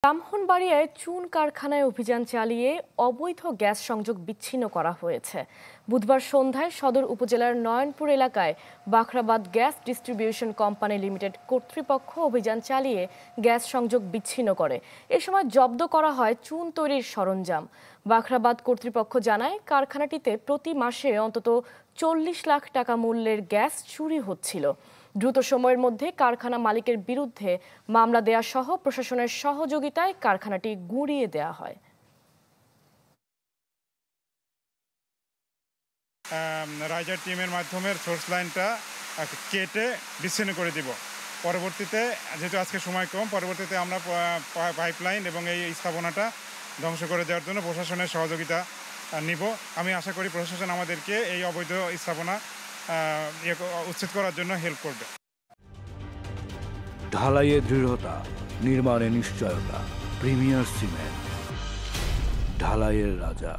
ব্রাহ্মণবাড়িয়ায় চুন কারখানায় অভিযান চালিয়ে অবৈধ গ্যাস সংযোগ বিচ্ছিন্ন করা হয়েছে। বুধবার সন্ধ্যায় সদর উপজেলার নয়নপুর এলাকায় Bakhrabad gas distribution company limited কর্তৃপক্ষ অভিযান চালিয়ে গ্যাস সংযোগ বিচ্ছিন্ন করে। এ সময় জব্দ করা হয় চুন তৈরির সরঞ্জাম। বাখরাবাদ কর্তৃপক্ষ জানায়, কারখানাটিতে প্রতি মাসে অন্তত 40 লাখ টাকা মূল্যের গ্যাস চুরি হচ্ছিল। দ্রুত সময়ের মধ্যে কারখানা মালিকের বিরুদ্ধে মামলা দেয়া সহ প্রশাসনের সহযোগিতায় কারখানাটি গুঁড়িয়ে দেয়া হয়। রাইজার টিমের মাধ্যমে সোর্স লাইনটা কেটে বিচ্ছিন্ন করে দিব। পরবর্তীতে যেহেতু আজকে সময় কম, পরবর্তীতে আমরা পাইপলাইন এবং এই স্থাপনাটা ধ্বংস করে দেওয়ার জন্য প্রশাসনের সহযোগিতা নিব। আমি আশা করি প্রশাসন আমাদেরকে এই অবৈধ স্থাপনা উচ্ছেদ করার জন্য হেল্প করবে। ঢালাইয়ে দৃঢ়তা, নির্মাণে নিশ্চয়তা, প্রিমিয়ার সিমেন্ট, ঢালাইয়ের রাজা।